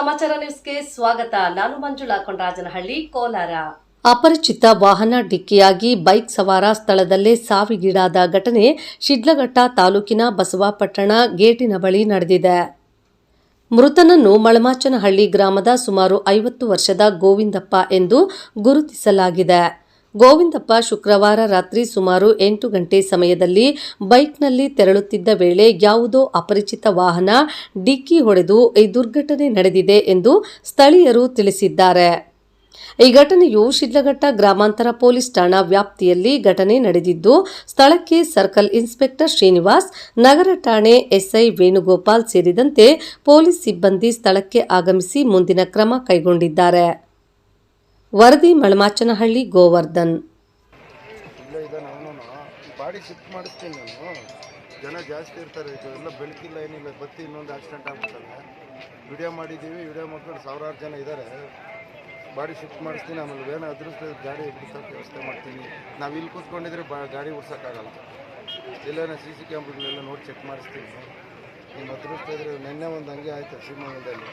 ಸಮಾಚಾರ ನ್ಯೂಸ್ಗೆ ಸ್ವಾಗತ. ನಾನು ಮಂಜುಳಾ ಕೊಂಡರಾಜನಹಳ್ಳಿ, ಕೋಲಾರ. ಅಪರಿಚಿತ ವಾಹನ ಡಿಕ್ಕಿಯಾಗಿ ಬೈಕ್ ಸವಾರ ಸ್ಥಳದಲ್ಲೇ ಸಾವಿಗೀಡಾದ ಘಟನೆ ಶಿಡ್ಲಘಟ್ಟ ತಾಲೂಕಿನ ಬಸವಾಪಟ್ಟಣ ಗೇಟಿನ ಬಳಿ ನಡೆದಿದೆ. ಮೃತನನ್ನು ಮಳಮಾಚನಹಳ್ಳಿ ಗ್ರಾಮದ ಸುಮಾರು 50 ವರ್ಷದ ಗೋವಿಂದಪ್ಪ ಎಂದು ಗುರುತಿಸಲಾಗಿದೆ. ಗೋವಿಂದಪ್ಪ ಶುಕ್ರವಾರ ರಾತ್ರಿ ಸುಮಾರು 8 ಗಂಟೆ ಸಮಯದಲ್ಲಿ ಬೈಕ್ನಲ್ಲಿ ತೆರಳುತ್ತಿದ್ದ ವೇಳೆ ಯಾವುದೋ ಅಪರಿಚಿತ ವಾಹನ ಡಿಕ್ಕಿ ಹೊಡೆದು ಈ ದುರ್ಘಟನೆ ನಡೆದಿದೆ ಎಂದು ಸ್ಥಳೀಯರು ತಿಳಿಸಿದ್ದಾರೆ. ಈ ಘಟನೆಯು ಶಿಡ್ಲಘಟ್ಟ ಗ್ರಾಮಾಂತರ ಪೊಲೀಸ್ ಠಾಣಾ ವ್ಯಾಪ್ತಿಯಲ್ಲಿ ಘಟನೆ ನಡೆದಿದ್ದು, ಸ್ಥಳಕ್ಕೆ ಸರ್ಕಲ್ ಇನ್ಸ್ಪೆಕ್ಟರ್ ಶ್ರೀನಿವಾಸ್, ನಗರ ಠಾಣೆ ಎಸ್ಐ ವೇಣುಗೋಪಾಲ್ ಸೇರಿದಂತೆ ಪೊಲೀಸ್ ಸಿಬ್ಬಂದಿ ಸ್ಥಳಕ್ಕೆ ಆಗಮಿಸಿ ಮುಂದಿನ ಕ್ರಮ ಕೈಗೊಂಡಿದ್ದಾರೆ. ವರದಿ ಮಳಮಾಚನಹಳ್ಳಿ, ಗೋವರ್ಧನ್. ಬಾಡಿ ಶಿಫ್ಟ್ ಮಾಡಿಸ್ತೀನಿ ನಾನು. ಜನ ಜಾಸ್ತಿ ಇರ್ತಾರೆ, ಎಲ್ಲ ಬೆಳಕಿಲ್ಲ ಏನಿಲ್ಲ, ಬತ್ತಿ ಇನ್ನೊಂದು ಆಕ್ಸಿಡೆಂಟ್ ಆಗ್ಬಿಟ್ಟಲ್ಲ. ವಿಡಿಯೋ ಮಾಡಿದ್ದೀವಿ, ವಿಡಿಯೋ ಮಾಡ್ಕೊಂಡು ಸಾವಿರಾರು ಜನ ಇದ್ದಾರೆ. ಬಾಡಿ ಶಿಫ್ಟ್ ಮಾಡಿಸ್ತೀನಿ, ಆಮೇಲೆ ಏನೋ ಅದೃಷ್ಟ ಗಾಡಿ ಬಿಡಿಸೋಕ್ಕೆ ವ್ಯವಸ್ಥೆ ಮಾಡ್ತೀನಿ. ನಾವು ಇಲ್ಲಿ ಕೂತ್ಕೊಂಡಿದ್ರೆ ಗಾಡಿ ಉಡ್ಸೋಕ್ಕಾಗಲ್ಲ. ಎಲ್ಲೇನೋ CC ಕ್ಯಾಮ್ರಾಗಳೆಲ್ಲ ನೋಡಿ ಚೆಕ್ ಮಾಡಿಸ್ತೀನಿ. ನಿಮ್ಮ ಅದೃಷ್ಟ ಇದ್ರೆ ನಿನ್ನೆ ಒಂದು ಹಂಗೆ ಆಯಿತು ಶಿವಮೊಗ್ಗದಲ್ಲಿ.